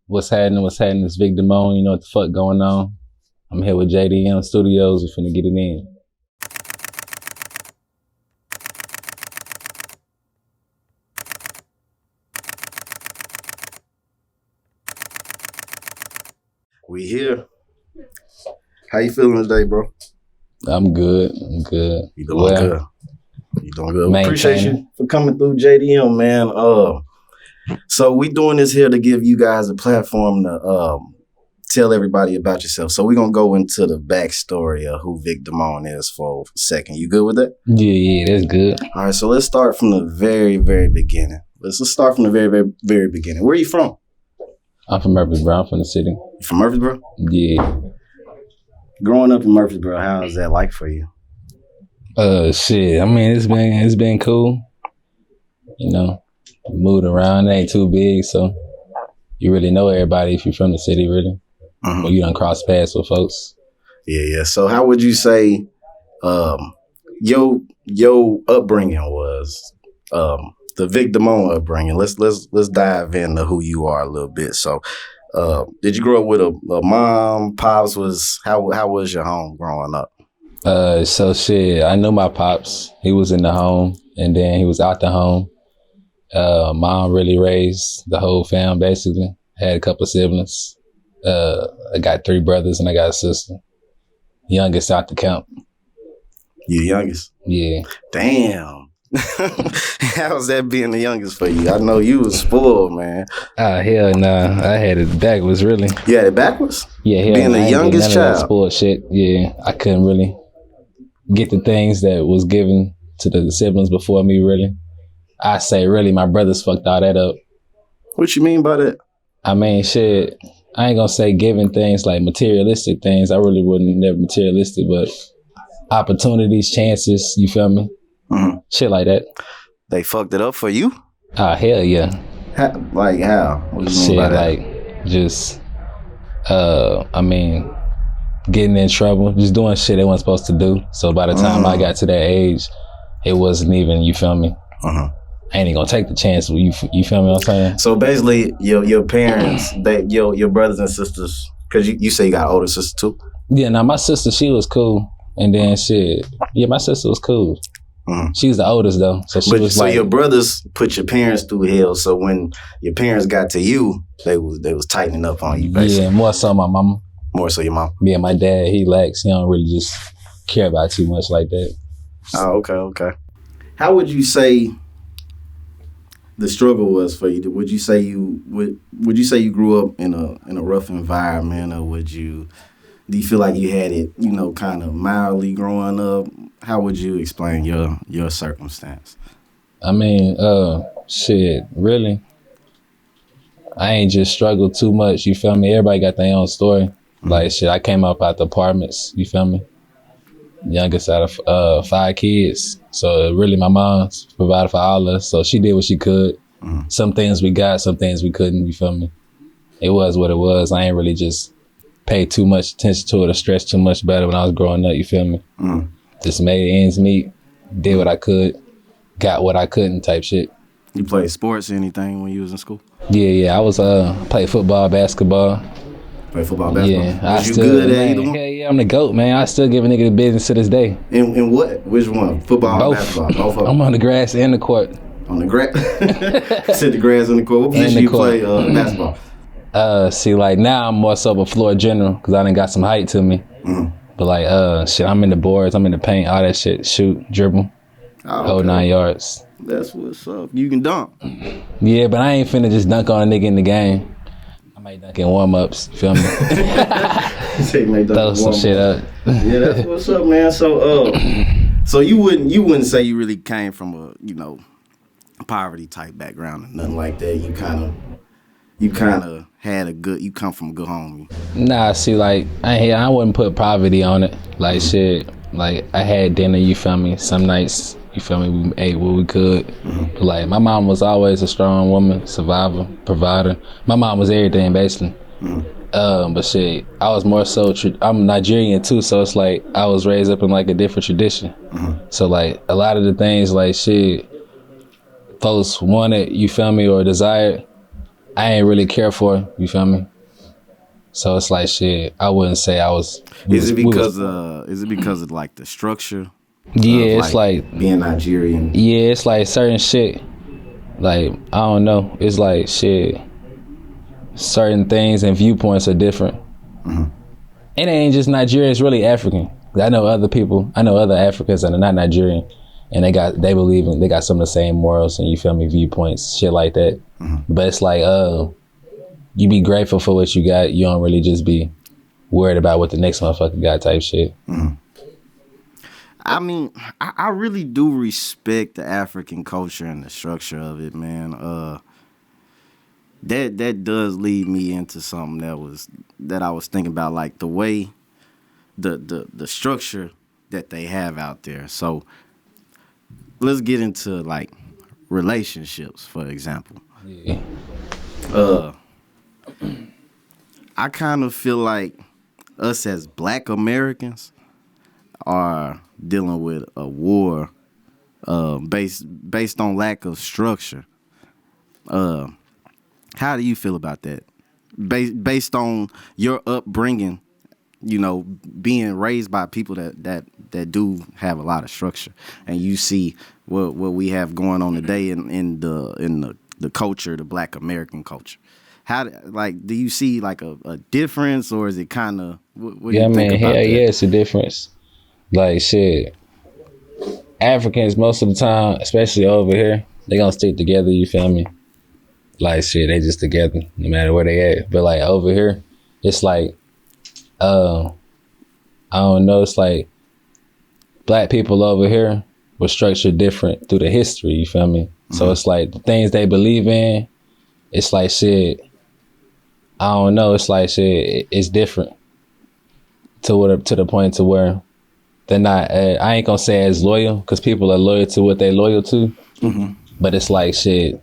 What's happening? What's happening? It's Vic Damon. You know what the fuck going on? I'm here with JDM Studios. We finna get it in. We here. How you feeling today, bro? I'm good. I'm good. You doing good? You doing good? We appreciate you for coming through, JDM, man. So we doing this here to give you guys a platform to tell everybody about yourself. So we're gonna go into the backstory of who Vic Damon is for a second. You good with that? Yeah, that's good. All right, so let's start from the very, very beginning. Let's start from the very, very, very beginning. Where are you from? I'm from Murfreesboro. I'm from the city. You from Murfreesboro? Yeah. Growing up in Murfreesboro, how is that like for you? Shit. I mean, it's been cool. You know, moved around. It ain't too big, so you really know everybody if you're from the city, really. Mm-hmm. Or you done cross paths with folks. Yeah. So how would you say your upbringing was? The Vic Damon upbringing. Let's dive into who you are a little bit. So, did you grow up with a mom? Pops how was your home growing up? So shit, I knew my pops. He was in the home, and then he was out the home. Mom really raised the whole fam. Basically, had a couple of siblings. I got 3 brothers and I got a sister. Youngest out the camp. You youngest? Yeah. Damn. How's that being the youngest for you? I know you was spoiled, man. Hell nah. I had it backwards, really. You had it backwards? Yeah, hell being the youngest child. That spoiled shit. Yeah, I couldn't really get the things that was given to the siblings before me, really. I say, really, my brothers fucked all that up. What you mean by that? I mean, shit, I ain't gonna say giving things like materialistic things. I really wouldn't never materialistic, but opportunities, chances, you feel me? Mm-hmm. Shit like that. They fucked it up for you? Hell yeah. Like how? What do you mean by that? Like just, I mean, getting in trouble, just doing shit they weren't supposed to do. So by the time I got to that age, it wasn't even, you feel me? I ain't even gonna take the chance. You feel me what I'm saying? So basically, your parents, your brothers and sisters, because you say you got an older sister too? Yeah, now my sister, she was cool. And then shit, yeah, my sister was cool. She was the oldest though, so she was like. So your brothers put your parents through hell. So when your parents got to you, they was tightening up on you, basically. Yeah, more so my mama. More so your mom. Yeah, my dad, he lax. He don't really just care about too much like that. Oh, okay. How would you say the struggle was for you? Would you say you grew up in a rough environment, or do you feel like you had it, kind of mildly growing up? How would you explain your circumstance? I mean, shit, really, I ain't just struggled too much, you feel me? Everybody got their own story. Like, shit, I came up out the apartments, you feel me? Youngest out of 5 kids. So really my mom's provided for all of us, so she did what she could. Some things we got, some things we couldn't, you feel me? It was what it was. I ain't really just pay too much attention to it or stress too much about it when I was growing up, you feel me? Just made ends meet, did what I could, got what I couldn't type shit. You played sports or anything when you was in school? Yeah, I was played football, basketball. Play football, basketball? Yeah, was you good at either one? Hell yeah, I'm the GOAT, man. I still give a nigga the business to this day. In what? Which one? Football or basketball? Both of them? I'm on the grass and the court. On the grass? Said the grass and the court. What position you play basketball? See, like now I'm more so of a floor general because I done got some height to me. But like, shit, I'm in the boards, I'm in the paint, all that shit, shoot, dribble, hold 9 yards. That's what's up. You can dunk. Yeah, but I ain't finna just dunk on a nigga in the game. I might dunk in warm-ups, feel me? Throw some shit up. Yeah, that's what's up, man. So you wouldn't say you really came from a poverty type background or nothing like that. You kind of had you come from a good home. Nah, see, like, I wouldn't put poverty on it. Like, shit, like, I had dinner, you feel me? Some nights, you feel me, we ate what we could. But, like, my mom was always a strong woman, survivor, provider. My mom was everything, basically. But shit, I was more so, I'm Nigerian too, so it's like, I was raised up in, like, a different tradition. So, like, a lot of the things, like, shit, folks wanted, you feel me, or desired, I ain't really care for, you feel me? So it's like shit, I wouldn't say I was. Is it because of like the structure? Yeah, it's like being Nigerian. Yeah, it's like certain shit. Like, I don't know. It's like shit. Certain things and viewpoints are different. Mm-hmm. And it ain't just Nigeria, it's really African. I know other people, I know other Africans that are not Nigerian, and they got some of the same morals and, you feel me, viewpoints, shit like that. Mm-hmm. But it's like, you be grateful for what you got. You don't really just be worried about what the next motherfucker got type shit. Mm-hmm. I mean, I really do respect the African culture and the structure of it, man. That does lead me into something that I was thinking about, like the way the structure that they have out there. So let's get into like relationships, for example. Yeah. I kind of feel like us as Black Americans are dealing with a war based on lack of structure. How do you feel about that? Based on your upbringing, you know, being raised by people that do have a lot of structure, and you see what we have going on today in the culture, the Black American culture. Do you see like a difference, or is it kind of what do you think about that? Yeah, it's a difference. Like shit, Africans most of the time, especially over here, they gonna stick together. You feel me? Like shit, they just together no matter where they at. But like over here, it's like, I don't know. It's like Black people over here were structured different through the history. You feel me? Mm-hmm. So it's like the things they believe in. It's like shit. I don't know. It's like shit. It's different to the point to where they're not. I ain't gonna say as loyal, because people are loyal to what they loyal to. Mm-hmm. But it's like shit.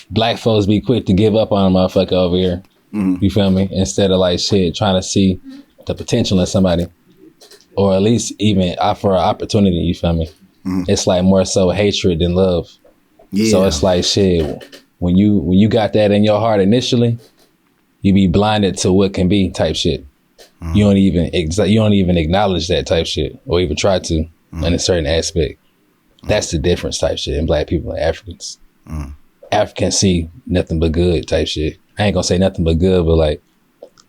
Black folks be quick to give up on a motherfucker over here. Mm-hmm. You feel me? Instead of like shit, trying to see the potential in somebody, or at least even offer an opportunity. You feel me? Mm-hmm. It's like more so hatred than love. Yeah. So it's like shit. When you got that in your heart initially, you be blinded to what can be type shit. Mm-hmm. You don't even acknowledge that type shit, or even try to in a certain aspect. That's the difference type shit in Black people and Africans. Mm-hmm. Africans see nothing but good type shit. I ain't gonna say nothing but good, but like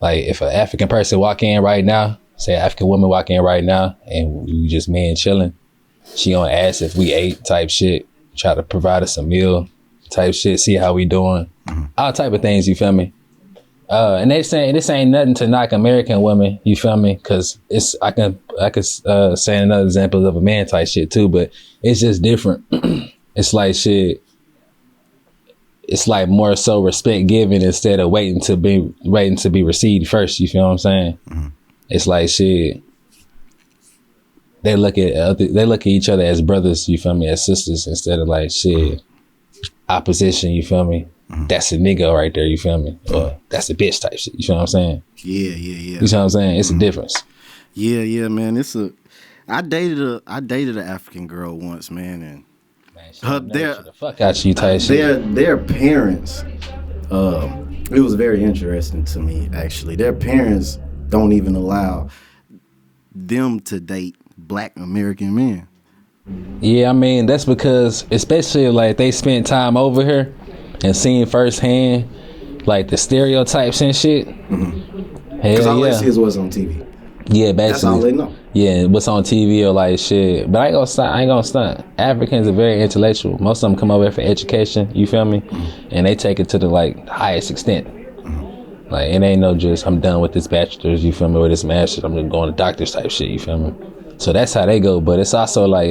if an African person walk in right now, say an African woman walk in right now, and we just men chilling, she gonna ask if we ate type shit, try to provide us a meal type shit, see how we doing, all type of things, you feel me? And they saying this ain't nothing to knock American women, you feel me? Cause I can say another example of a man type shit too, but it's just different. It's like shit. It's like more so respect given instead of waiting to be received first. You feel what I'm saying? Mm-hmm. It's like shit. They look at each other as brothers. You feel me? As sisters, instead of like shit opposition. You feel me? Mm-hmm. That's a nigga right there. You feel me? Or that's a bitch type shit. You feel what I'm saying? Yeah. You know what I'm saying? It's a difference. Yeah, man. I dated an African girl once, man, and. The fuck out you type shit. Their parents, it was very interesting to me actually. Their parents don't even allow them to date Black American men. Yeah, I mean that's because, especially like they spent time over here and seen firsthand like the stereotypes and shit. Because all they see is what's on TV. Yeah, basically. That's all they know. Yeah, what's on TV or like shit. But I ain't gonna stunt. Africans are very intellectual. Most of them come over here for education, you feel me? And they take it to the like highest extent. Like it ain't no just I'm done with this bachelor's, you feel me, or this master's, I'm just going to doctor's type shit, you feel me? So that's how they go. But it's also like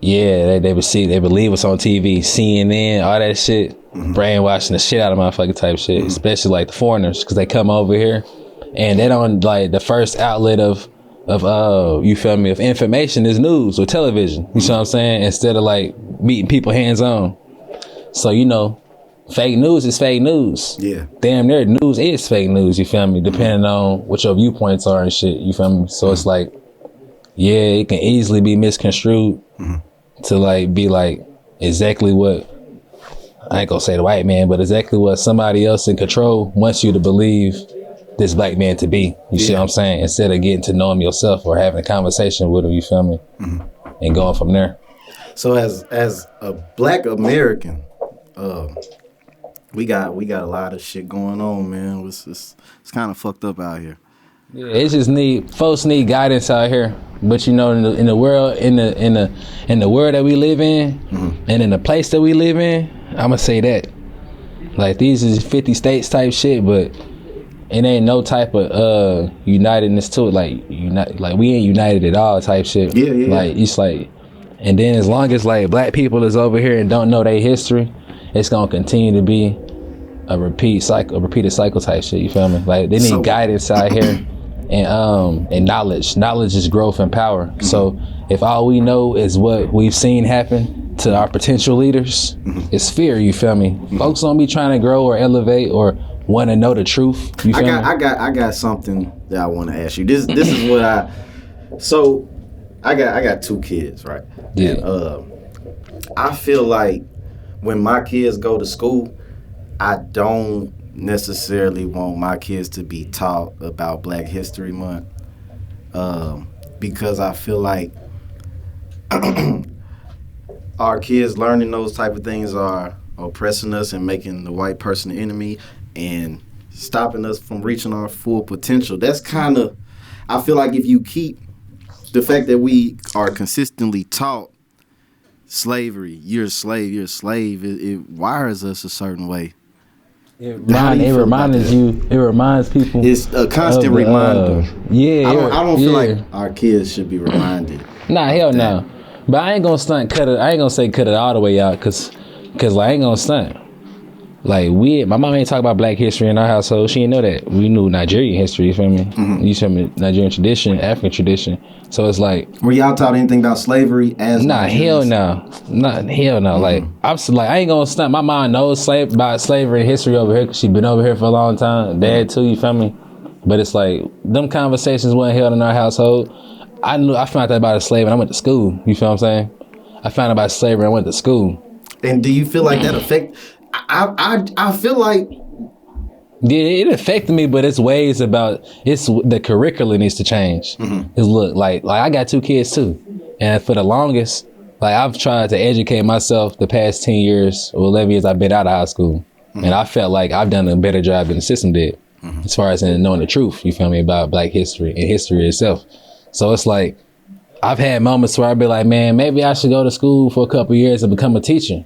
they believe what's on TV, CNN, all that shit, brainwashing the shit out of motherfucking type shit, especially like the foreigners, because they come over here. And they don't like the first outlet of you feel me, of information is news or television. You see what I'm saying? Instead of like meeting people hands on. So you know, fake news is fake news. Yeah. Damn near news is fake news, you feel me? Depending on what your viewpoints are and shit, you feel me? So it's like, yeah, it can easily be misconstrued to like be like exactly what I ain't gonna say the white man, but exactly what somebody else in control wants you to believe this black man to be. You see what I'm saying? Instead of getting to know him yourself or having a conversation with him, you feel me? And going from there. So as a black American, we got a lot of shit going on, man. It's kind of fucked up out here. Yeah, it just folks need guidance out here. But you know, in the world that we live in, and in the place that we live in, I'ma say that. Like, these is 50 states type shit, but it ain't no type of unitedness to it. Like we ain't united at all type shit. Yeah. Like, it's like, and then as long as like black people is over here and don't know their history, it's gonna continue to be a repeated cycle type shit. You feel me? Like, they need guidance out here. And knowledge is growth and power. So if all we know is what we've seen happen to our potential leaders, it's fear. You feel me? Folks don't be trying to grow or elevate or want to know the truth. You feel me? I got something that I want to ask you. This is what I got 2 kids, right? Yeah. And, I feel like when my kids go to school, I don't necessarily want my kids to be taught about Black History Month, because I feel like our kids learning those type of things are oppressing us and making the white person the enemy and stopping us from reaching our full potential. That's kind of, I feel like if you keep the fact that we are consistently taught slavery, you're a slave, it wires us a certain way. It reminds people. It's a constant reminder. I don't feel like our kids should be reminded. Nah, hell no. But I ain't gonna stunt. I ain't gonna say cut it all the way out, cause like, I ain't gonna stunt. Like, my mom ain't talk about Black history in our household. She didn't know that. We knew Nigerian history. You feel me? You feel me? Nigerian tradition, African tradition. So it's like, were y'all taught anything about slavery as? Nah, hell no. Like, I'm like, I ain't gonna stunt. My mom knows about slavery and history over here, cause she been over here for a long time. Dad too. You feel me? But it's like, them conversations wasn't held in our household. I found out about a slave and I went to school. You feel what I'm saying? I found out about slavery and I went to school. And do you feel like that affect? I feel like, yeah, it affected me, but it's ways about, it's the curriculum needs to change. It's look like I got 2 kids too, and for the longest, like, I've tried to educate myself the past 10 years or 11 years I've been out of high school, and I felt like I've done a better job than the system did, as far as knowing the truth. You feel me, about Black history and history itself. So it's like, I've had moments where I'd be like, man, maybe I should go to school for a couple of years and become a teacher,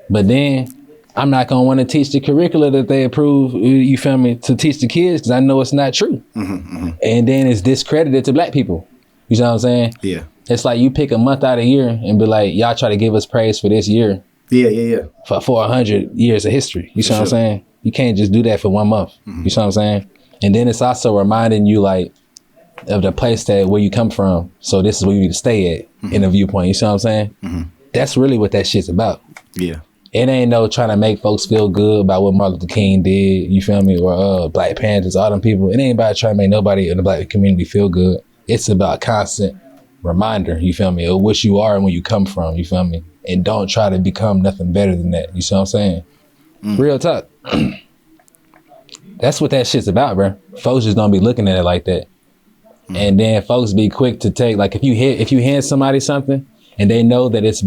but then I'm not gonna want to teach the curricula that they approve, you feel me, to teach the kids, because I know it's not true. And then it's discredited to Black people. You know what I'm saying? Yeah. It's like you pick a month out of year and be like, y'all try to give us praise for this year. Yeah. For 100 years of history. You know what I'm saying? You can't just do that for 1 month. You know what I'm saying? And then it's also reminding you, like, of the place where you come from. So this is where you need to stay at in a viewpoint. You see what I'm saying? That's really what that shit's about. Yeah. It ain't no trying to make folks feel good about what Martin Luther King did, you feel me, or Black Panthers, all them people. It ain't about trying to make nobody in the Black community feel good. It's about constant reminder, you feel me, of what you are and where you come from, you feel me? And don't try to become nothing better than that, you see what I'm saying? Real talk. That's what that shit's about, bro. Folks just don't be looking at it like that. And then folks be quick to take, like, if you hand somebody something, and they know that it's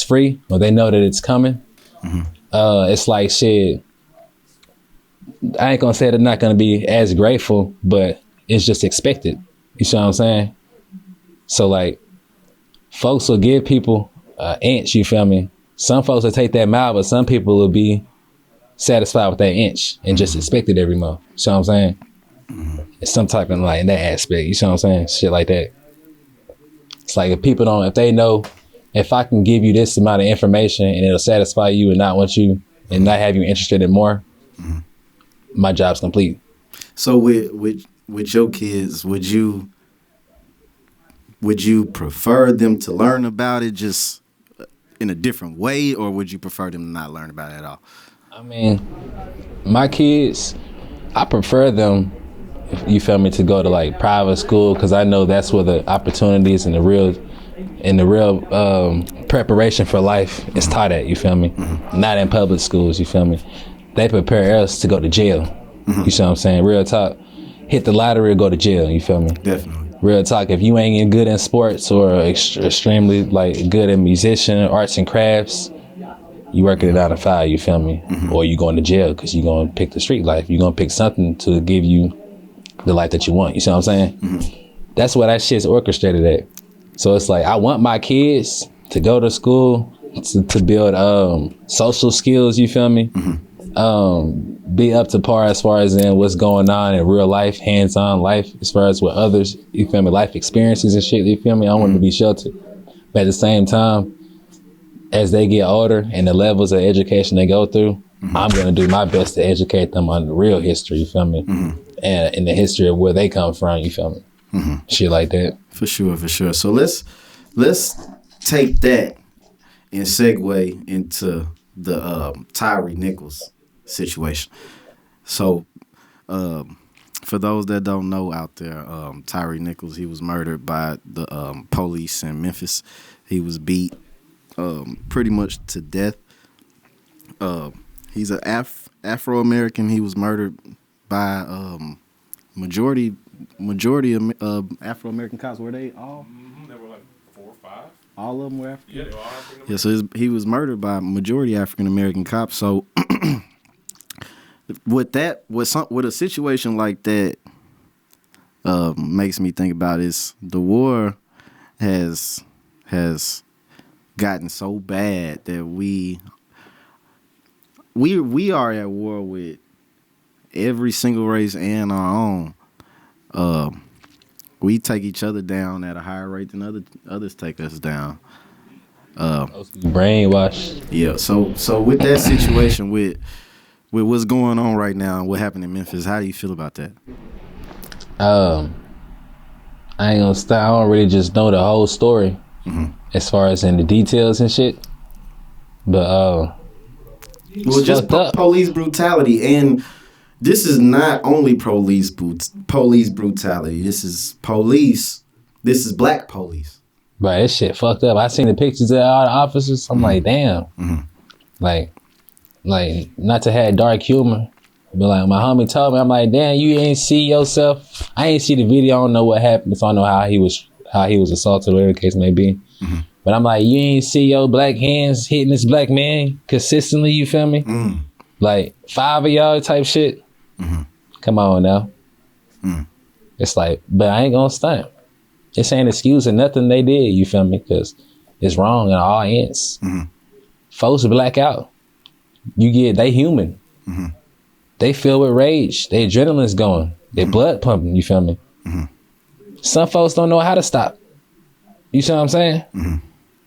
free, or they know that it's coming, it's like, shit, I ain't gonna say they're not gonna be as grateful, but it's just expected. You see what I'm saying? So, like, folks will give people an inch, you feel me? Some folks will take that mile, but some people will be satisfied with that inch and just expect it every month. You see what I'm saying? It's some type of, like, in that aspect, you see what I'm saying? Shit like that. It's like, if they know, if I can give you this amount of information and it'll satisfy you and not want you and not have you interested in more, my job's complete. So with your kids, would you prefer them to learn about it just in a different way, or would you prefer them to not learn about it at all? I mean, my kids, I prefer them, you feel me, to go to, like, private school, because I know that's where the opportunities and the real And the real preparation for life is taught at, you feel me? Not in public schools, you feel me? They prepare us to go to jail. You see what I'm saying? Real talk. Hit the lottery or go to jail, you feel me? Definitely. Real talk. If you ain't good in sports or extremely like good in musician, arts and crafts, you working it out of 5, you feel me? Or you going to jail because you gonna pick the street life. You gonna pick something to give you the life that you want. You see what I'm saying? That's where that shit's orchestrated at. So it's like I want my kids to go to school to build social skills. You feel me? Be up to par as far as in what's going on in real life, hands-on life, as far as with others. You feel me? Life experiences and shit. You feel me? I want them to be sheltered, but at the same time, as they get older and the levels of education they go through, I'm gonna do my best to educate them on the real history. You feel me? And in the history of where they come from. You feel me? Shit like that. For sure. So let's take that and segue into the Tyree Nichols situation. So for those that don't know out there, Tyree Nichols, he was murdered by the police in Memphis. He was beat pretty much to death. He's an Afro-American. He was murdered by majority of Afro-American cops. Were they all? There were like 4 or 5. All of them were African? Yeah, they were all African. Yeah, so he was murdered by majority African-American cops. So with a situation like that, makes me think about is the war has gotten so bad that we are at war with every single race and our own. We take each other down at a higher rate than others take us down. Brainwashed. Yeah. So with that situation, with what's going on right now and what happened in Memphis, how do you feel about that? I ain't gonna stop. I don't really just know the whole story as far as in the details and shit. But well, just police brutality, and this is not only police brutality. This is black police. Right, this shit fucked up. I seen the pictures of all the officers. I'm like, damn. Like not to have dark humor, but like my homie told me, I'm like, damn, you ain't see yourself. I ain't see the video. I don't know what happened. If I don't know how he was assaulted, whatever the case may be. But I'm like, you ain't see your black hands hitting this black man consistently. You feel me? Like 5 of y'all type shit. Come on now. It's like, but I ain't gonna stunt. This ain't excusing nothing they did. You feel me? Because it's wrong on all ends. Folks black out. They human. They filled with rage. Their adrenaline's going. Their blood pumping. You feel me? Some folks don't know how to stop. You see what I'm saying?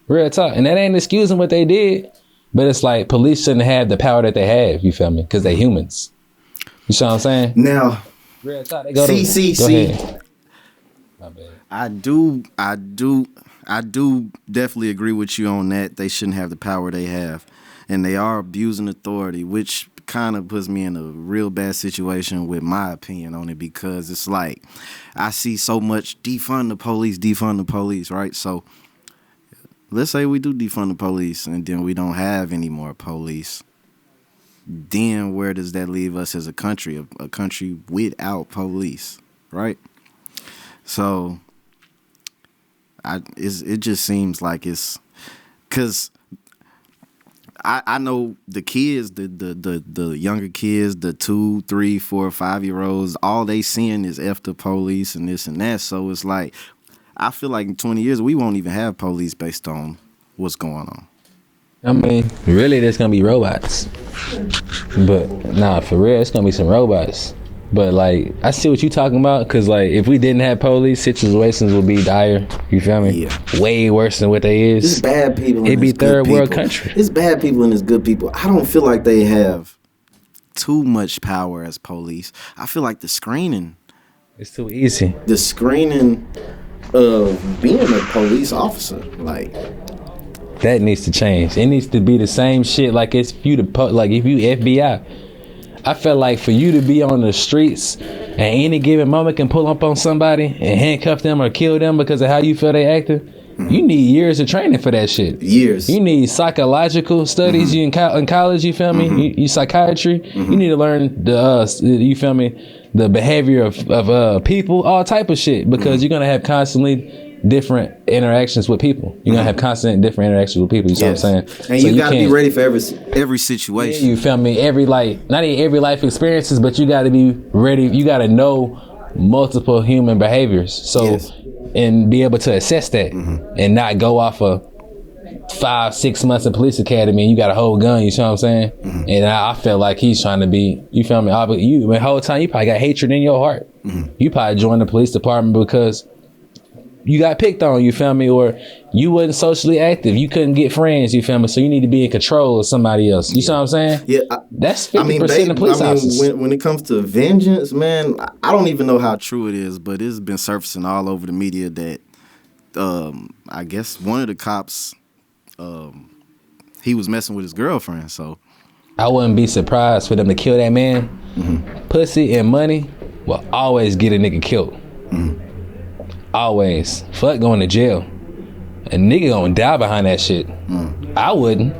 Real talk. And that ain't excusing what they did. But it's like police shouldn't have the power that they have. You feel me? Because they humans. You see what I'm saying? Now, real talk. They go see. My bad. I do definitely agree with you on that. They shouldn't have the power they have. And they are abusing authority, which kind of puts me in a real bad situation with my opinion on it, because it's like I see so much defund the police, right? So let's say we do defund the police and then we don't have any more police. Then where does that leave us as a country without police, right? So it just seems like it's because I know the kids, the younger kids, the 2, 3, 4, 5-year-olds, all they seeing is F the police and this and that. So it's like, I feel like in 20 years, we won't even have police based on what's going on. I mean, really, there's going to be robots. But, nah, for real, it's going to be some robots. But, like, I see what you talking about, because, like, if we didn't have police, situations would be dire. You feel me? Yeah. Way worse than what they is. It's bad people. It'd be third world country. It's bad people and it's good people. I don't feel like they have too much power as police. I feel like the screening. It's too easy. The screening of being a police officer, like. That needs to change. It needs to be the same shit like it's if you FBI. I feel like for you to be on the streets at any given moment can pull up on somebody and handcuff them or kill them because of how you feel they acting, You need years of training for that shit. Years. You need psychological studies. You in college. You feel me? You psychiatry. You need to learn the you feel me? The behavior of people, all type of shit, because you're gonna have constantly different interactions with people. You're gonna have constant different interactions with people. You know what I'm saying? And so you gotta be ready for every situation. You feel me? Not even every life experiences, but you gotta be ready. You gotta know multiple human behaviors. So and be able to assess that and not go off of 5-6 months in police academy and you got a whole gun, you see what I'm saying? And I felt like he's trying to be, you feel me? The whole time you probably got hatred in your heart. You probably joined the police department because you got picked on, you feel me? Or you wasn't socially active. You couldn't get friends, you feel me? So you need to be in control of somebody else. You see what I'm saying? Yeah. That's 50% of police officers. When it comes to vengeance, man, I don't even know how true it is, but it's been surfacing all over the media that I guess one of the cops, he was messing with his girlfriend, so I wouldn't be surprised for them to kill that man. Pussy and money will always get a nigga killed. Always. Fuck going to jail. A nigga gonna die behind that shit. I wouldn't.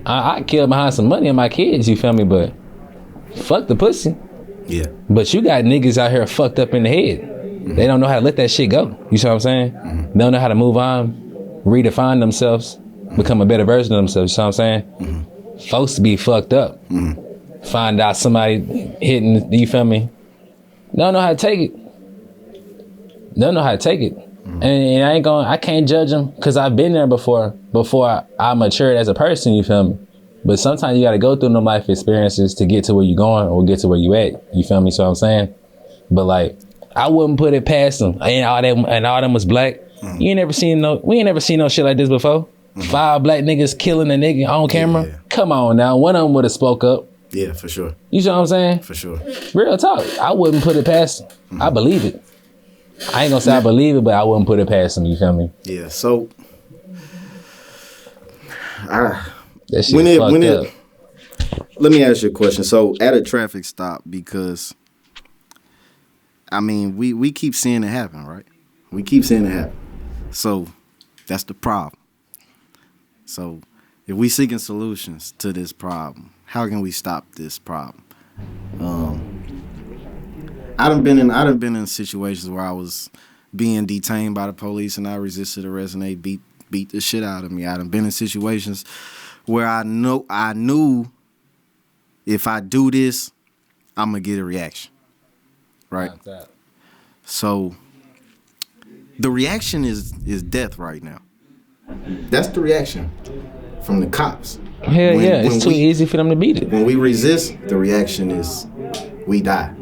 I'd kill behind some money and my kids, you feel me? But fuck the pussy. Yeah. But you got niggas out here fucked up in the head. They don't know how to let that shit go. You see what I'm saying? They don't know how to move on, redefine themselves, become a better version of themselves. You see what I'm saying? Folks be fucked up. Find out somebody hitting, you feel me? Don't know how to take it. Don't know how to take it. And I can't judge them because I've been there before I matured as a person, you feel me? But sometimes you gotta go through them life experiences to get to where you're going or get to where you at. You feel me? So I'm saying? But like, I wouldn't put it past them. And all them was black. We ain't never seen no shit like this before. 5 black niggas killing a nigga on camera. Yeah. Come on now. One of them would have spoke up. Yeah, for sure. You see what I'm saying? For sure. Real talk. I wouldn't put it past them. I believe it. I ain't gonna say I believe it, but I wouldn't put it past them. You feel me? Yeah. So, that shit fucked up. Let me ask you a question. So, at a traffic stop, because I mean, we keep seeing it happen, right? We keep seeing it happen. So, that's the problem. So, if we seeking solutions to this problem, how can we stop this problem? I done been in situations where I was being detained by the police and I resisted arrest and they beat the shit out of me. I done been in situations where I knew if I do this, I'm gonna get a reaction. Right? So the reaction is death right now. That's the reaction from the cops. Hell yeah, it's too easy for them to beat it. When we resist, the reaction is we die.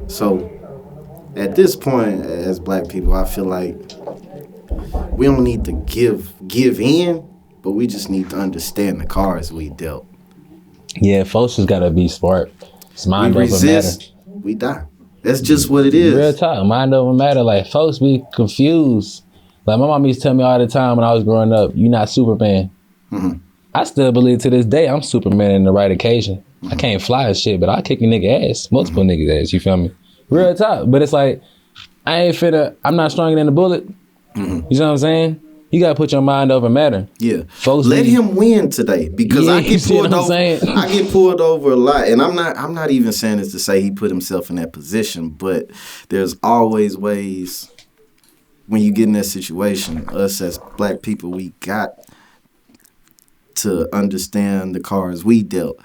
So, at this point, as black people, I feel like we don't need to give in, but we just need to understand the cards we dealt. Yeah, folks just gotta be smart. It's mind over matter. We die. That's just what it is. Real talk, mind over matter. Like, folks be confused. Like, my mom used to tell me all the time when I was growing up, "You not Superman." I still believe to this day I'm Superman in the right occasion. I can't fly and shit, but I kick a nigga ass, multiple niggas ass, you feel me? Real talk. But it's like, I'm not stronger than the bullet. You know what I'm saying? You gotta put your mind over matter. Yeah. Folks let him win today, because I get pulled over. I get pulled over a lot, and I'm not even saying this to say he put himself in that position, but there's always ways when you get in that situation. Us as black people, we got to understand the cards we dealt.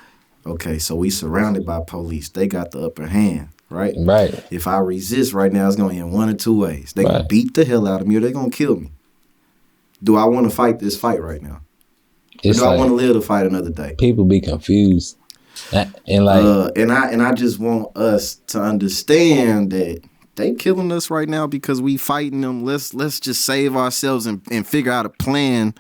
Okay, so we surrounded by police. They got the upper hand, right? Right. If I resist right now, it's going to end one of two ways. They going to beat the hell out of me or they going to kill me. Do I want to fight this fight right now? Or do I want to live to fight another day? People be confused. And like and I just want us to understand that they killing us right now because we fighting them. Let's just save ourselves and figure out a plan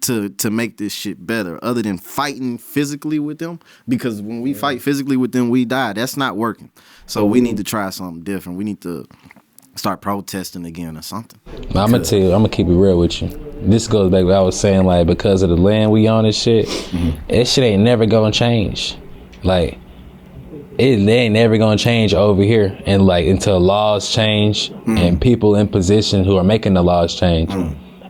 to make this shit better, other than fighting physically with them, because when we fight physically with them, we die. That's not working. So we need to try something different. We need to start protesting again or something. I'm gonna tell you, I'm gonna keep it real with you. This goes back to what I was saying, like, because of the land we on and shit, that shit ain't never gonna change. Like, they ain't never gonna change over here, and like until laws change and people in position who are making the laws change,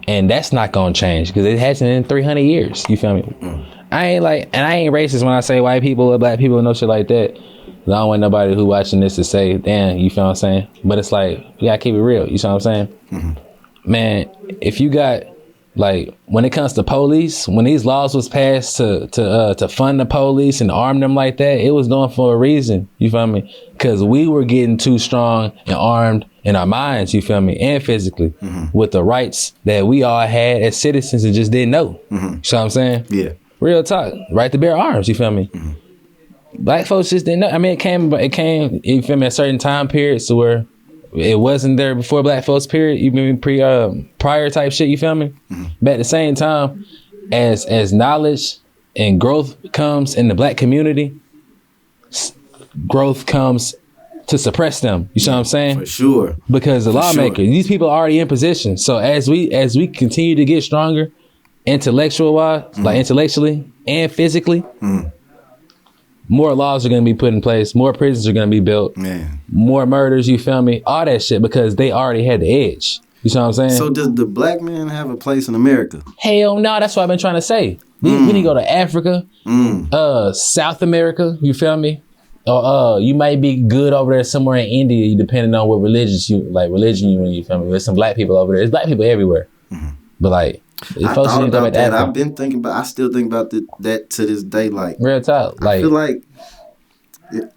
and that's not gonna change because it hasn't in 300 years. You feel me? I ain't racist when I say white people or black people and no shit like that. I don't want nobody who watching this to say, damn, you feel what I'm saying? But it's like, you gotta keep it real. You know what I'm saying? Man, if you got, like, when it comes to police, when these laws was passed to fund the police and arm them like that, it was done for a reason. You feel me? Because we were getting too strong and armed in our minds, you feel me? And physically with the rights that we all had as citizens and just didn't know. You know what I'm saying? Yeah. Real talk. Right to bear arms, you feel me? Black folks just didn't know. I mean, it came, you feel me, at certain time periods to where it wasn't there before black folks period, even prior type shit, you feel me? But at the same time, as knowledge and growth comes in the black community, growth comes to suppress them. You see what I'm saying? For sure. Because the lawmakers, these people are already in position. So as we continue to get stronger, intellectually and physically, more laws are going to be put in place. More prisons are going to be built. Man. More murders, you feel me? All that shit because they already had the edge. You see what I'm saying? So does the black man have a place in America? Hell no. That's what I've been trying to say. We need to go to Africa, South America, you feel me? Or you might be good over there somewhere in India, depending on what religion you in, you feel me? There's some black people over there. There's black people everywhere. But like, I thought about that. I've been thinking about. I still think about that to this day. Like real talk. Like I feel like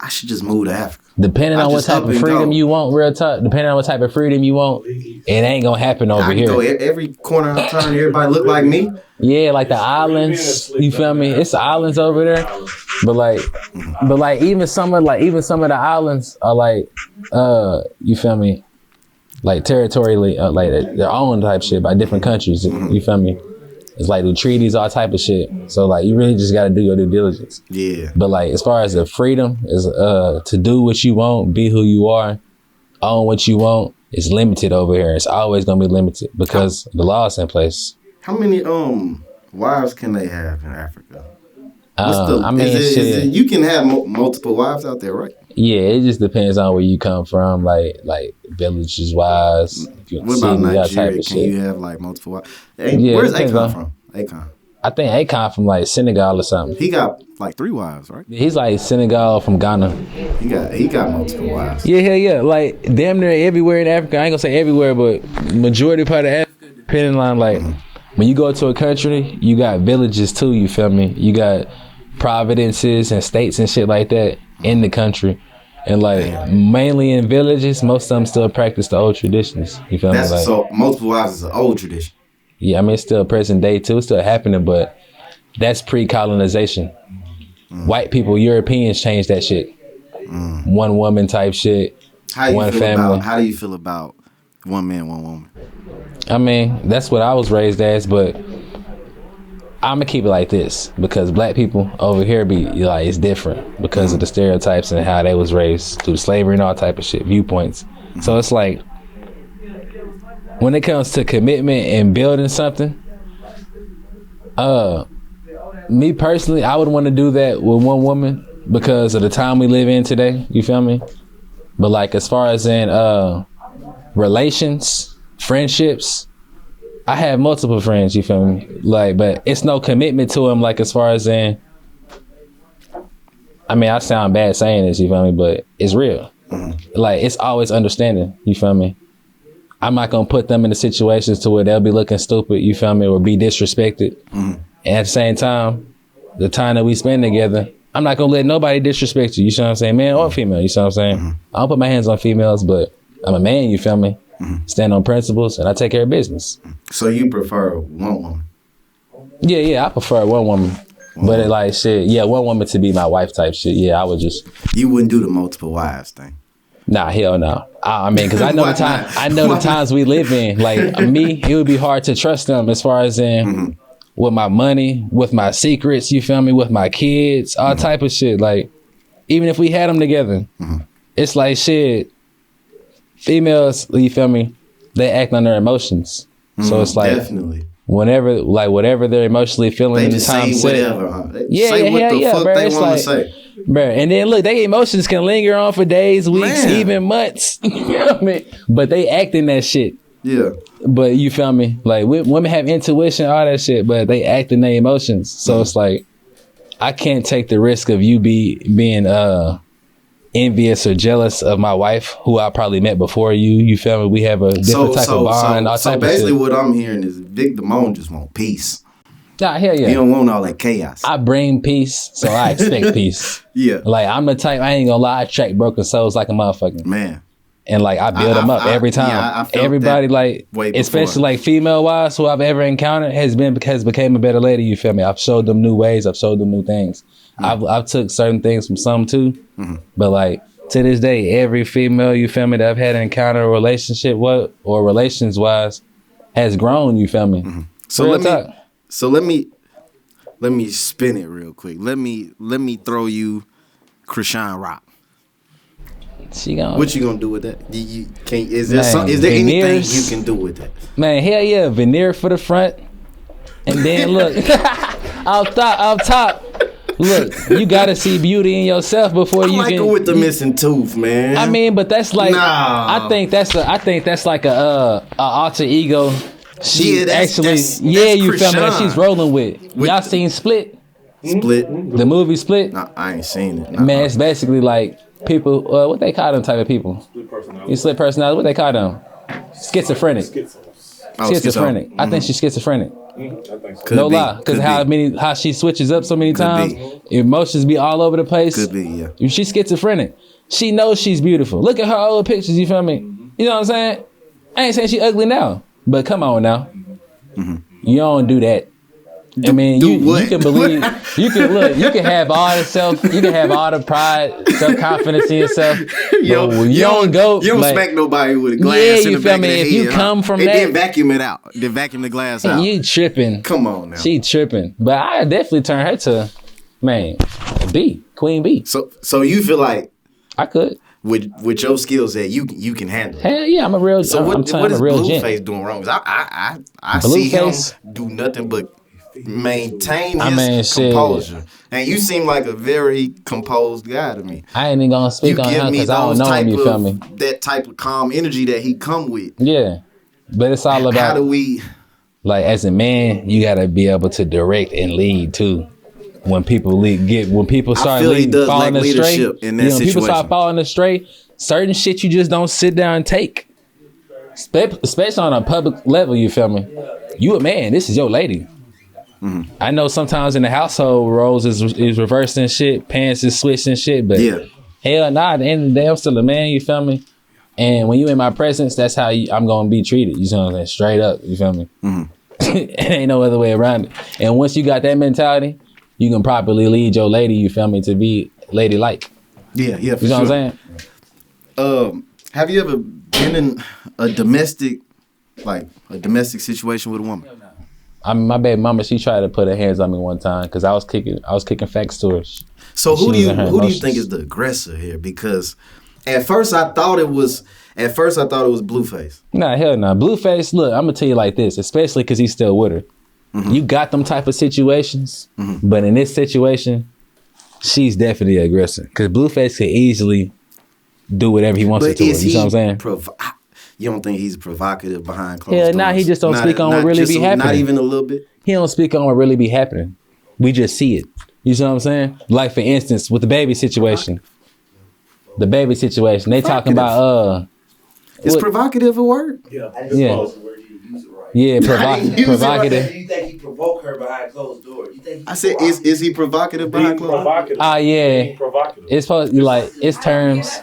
I should just move to Africa. Depending on what type of freedom you want, real talk. Depending on what type of freedom you want, it ain't gonna happen over here. Go every corner I turn, everybody look like me. Yeah, like the islands. You feel me? It's the islands over there. But like even some of the islands are like you feel me? Like territorially, like their own type shit by different countries. You feel me? It's like the treaties, all type of shit. So like you really just got to do your due diligence. Yeah. But like as far as the freedom is to do what you want, be who you are, own what you want, it's limited over here. It's always gonna be limited because the law's in place. How many wives can they have in Africa? You can have multiple wives out there, right? Yeah, it just depends on where you come from, like villages wise. What about Nigeria? Can you have like multiple wives? Where's Akon from? I think Akon from like Senegal or something. He got like 3 wives, right? He's like Senegal from Ghana. He got multiple wives. Yeah. Like damn near everywhere in Africa. I ain't gonna say everywhere, but majority part of Africa, depending on like when you go to a country, you got villages too. You feel me? You got providences and states and shit like that in the country, and like mainly in villages, most of them still practice the old traditions. You feel me? Like, so multiple wives is an old tradition. Yeah, I mean it's still present day too. It's still happening, but that's pre-colonization. White people, Europeans changed that shit. One woman type shit. One family. How do you feel about one man, one woman? I mean that's what I was raised as, but I'm gonna keep it like this because black people over here be like it's different because of the stereotypes and how they was raised through slavery and all type of shit, viewpoints. So it's like when it comes to commitment and building something, me personally, I would want to do that with one woman because of the time we live in today. You feel me? But like as far as in relations, friendships, I have multiple friends, you feel me? Like, but it's no commitment to them, like, as far as in, I mean, I sound bad saying this, you feel me? But it's real. Like, it's always understanding, you feel me? I'm not gonna put them in the situations to where they'll be looking stupid, you feel me? Or be disrespected. And at the same time, the time that we spend together, I'm not gonna let nobody disrespect you, you see what I'm saying? Man or female, you see what I'm saying? I don't put my hands on females, but I'm a man, you feel me? Stand on principles and I take care of business. So you prefer one woman? Yeah, I prefer one woman. But it like shit, one woman to be my wife type shit. Yeah, I would just. You wouldn't do the multiple wives thing? Nah, hell no. I mean, because I know the time. I know the times we live in. Like me, it would be hard to trust them as far as in with my money, with my secrets. You feel me? With my kids, all type of shit. Like even if we had them together, it's like shit. Females, you feel me? They act on their emotions, so it's like definitely whatever they're emotionally feeling in the time set. Whatever, huh? Say what the fuck they want to say. Bruh, and then look, their emotions can linger on for days, weeks, even months. You know what I mean? But they acting that shit. Yeah. But you feel me? Like women have intuition, all that shit, but they act in their emotions. So it's like, I can't take the risk of you being envious or jealous of my wife, who I probably met before you. You feel me? We have a different type of bond. So basically, what I'm hearing is Vic Damon just want peace. Nah, hell yeah. He don't want all that chaos. I bring peace, so I expect peace. Yeah. Like, I'm the type, I ain't gonna lie, I attract broken souls like a motherfucker. Man. And like, I build them up every time. Yeah, I felt everybody, that like, way before. especially like female wise, who I've ever encountered has became a better lady. You feel me? I've showed them new ways. I've showed them new things. I've took certain things from some too, but like to this day, every female, you feel me, that I've had an encounter or relationship with or relations wise has grown. You feel me? So let me spin it real quick. Let me throw you Chrisean Rock. What you gonna do with that? Is there anything you can do with that? Man, hell yeah, veneer for the front, and then look, up top. Look, you gotta see beauty in yourself before you can. I like her with the missing tooth, man. I mean, but that's like, nah. I think that's like a alter ego. She that's you feel me? That she's rolling with. Y'all seen Split? The movie Split? Nah, I ain't seen it. Nah. Man, it's basically like people. What they call them type of people? Split personality. What they call them? Schizophrenic. Schizophrenic. I think she's schizophrenic. No lie, because how she switches up so many times, emotions be all over the place. Could be, yeah. She's schizophrenic. She knows she's beautiful. Look at her old pictures. You feel me? You know what I'm saying? I ain't saying she ugly now, but come on now, you don't do that. I mean, you can believe, you can have all the pride, self-confidence in yourself. You don't smack nobody with a glass in the back of the head. If you come from that, then vacuum it out. Then vacuum the glass out. You tripping. Come on now. She tripping. But I definitely turn her to, man, B, Queen B. So you feel like I could. With your skills that you can handle. Hell yeah, I'm a real. So what is Blueface doing wrong? I see him do nothing but maintain his composure. And you seem like a very composed guy to me. I ain't even gonna speak on him because I don't know him, you feel me? That type of calm energy that he come with. Yeah. But it's all about how do we, like, as a man, you gotta be able to direct and lead too. When people start falling astray, when people start falling astray, certain shit you just don't sit down and take. Especially on a public level, you feel me? You a man, this is your lady. I know sometimes in the household, roles is reversing shit, pants is switching shit, but hell nah, at the end of the day, I'm still a man, you feel me? And when you in my presence, that's how I'm gonna be treated, you know what I'm saying? Straight up, you feel me? It ain't no other way around it. And once you got that mentality, you can properly lead your lady, you feel me, to be ladylike. Yeah, for sure. You know what I'm saying? Have you ever been in a domestic situation with a woman? I mean, my baby mama, she tried to put her hands on me one time because I was kicking facts to her. So who do you think is the aggressor here? Because at first I thought it was Blueface. Nah, hell nah. Blueface, look, I'm gonna tell you like this, especially because he's still with her. You got them type of situations, but in this situation, she's definitely the aggressor. Because Blueface could easily do whatever he wants to her. You know what I'm saying? You don't think he's provocative behind closed doors? Nah, he just don't speak on what really be happening. Not even a little bit? He don't speak on what really be happening. We just see it. You see what I'm saying? Like, for instance, with the baby situation. They talking about... Is provocative a word? Yeah. I just use it right. Yeah, provocative. You think he provoked her behind closed doors? I said, is he provocative behind closed doors? Yeah. Being provocative. It's supposed to be like, it's terms...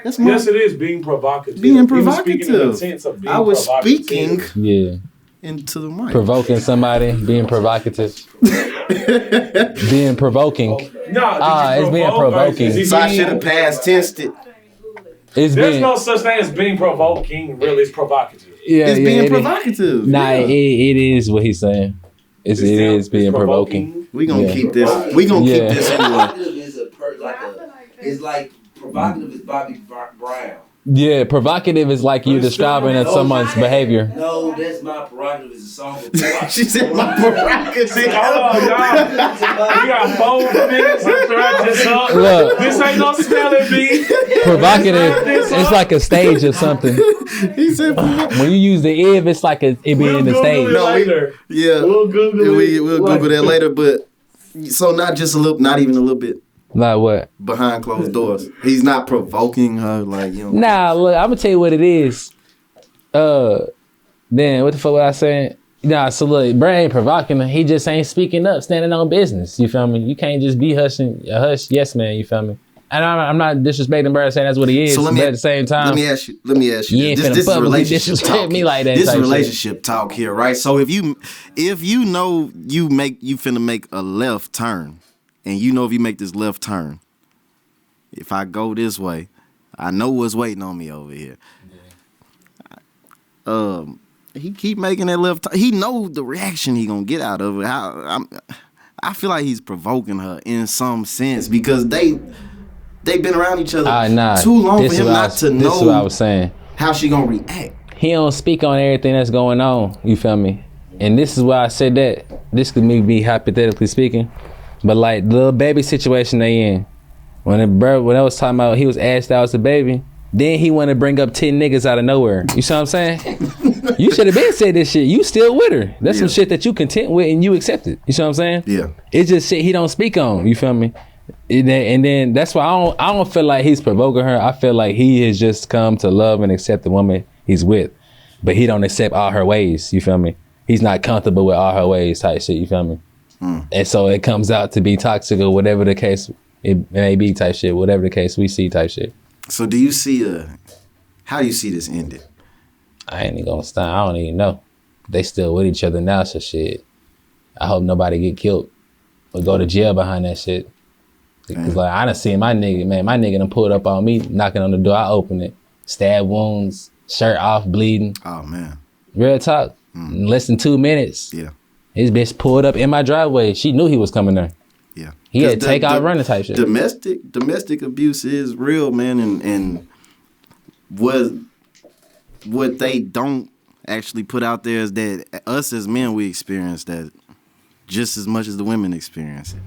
Yes, it is being provocative. Being provocative. I was speaking into the mic. Provoking somebody, being provocative. Being provoking. It's being provoking. So I should have past tensed it. There's no such thing as being provoking, really. It's provocative. It's being provocative. Nah, it is what he's saying. It is being provoking. We gonna keep this. We gonna keep this going. It's like provocative is Bobby Brown. Yeah, provocative is like you describing someone's behavior. No, that's my prerogative as a song. She said my prerogative. Hold on, y'all. We got 4 minutes to wrap this up. Look. This ain't no spelling bee. Provocative, it's like a stage or something. He said When you use the if, it's like it being in the stage. Later. yeah. We'll Google it. We'll Google that later, but so not even a little bit Like what? behind closed doors. He's not provoking her like, you know. Nah, look, I'm gonna tell you what it is. Then what the fuck was I saying? Nah, so look, bro ain't provoking her. He just ain't speaking up, standing on business. You feel me? You can't just be hush yes man. You feel me? And I'm not disrespecting bro, saying that's what he is. So but at the same time, let me ask you. You ain't this is relationship disrespect talk. me like that. This is relationship talk here, right? So if you know you finna make a left turn, and you know if you make this left turn, if I go this way, I know what's waiting on me over here. Yeah. He keep making that left turn. He knows the reaction he gonna get out of it. I feel like he's provoking her in some sense because they've been around each other too long for him not to know. This is what I was saying. How she gonna react? He don't speak on everything that's going on. You feel me? And this is why I said that. This could be hypothetically speaking, but like the little baby situation they in. When I was talking about he was asked out as a baby, then he want to bring up 10 niggas out of nowhere. You see what I'm saying? You should have been said this shit. You still with her. That's some shit that you content with and you accept it. You see what I'm saying? Yeah. It's just shit he don't speak on. You feel me? And then that's why I don't feel like he's provoking her. I feel like he has just come to love and accept the woman he's with, but he don't accept all her ways. You feel me? He's not comfortable with all her ways type shit. You feel me? And so it comes out to be toxic or whatever the case it may be type shit. Whatever the case we see type shit. So do you see how do you see this ending? I ain't even gonna stop. I don't even know. They still with each other now, so shit. I hope nobody get killed or go to jail behind that shit. Cause like I done seen my nigga done pulled up on me, knocking on the door. I open it, stab wounds, shirt off, bleeding. Oh man, real talk. In less than 2 minutes. Yeah, his bitch pulled up in my driveway. She knew he was coming there. Yeah, he had to take out running type shit. Domestic abuse is real, man, and what they don't actually put out there is that us as men we experience that just as much as the women experience it.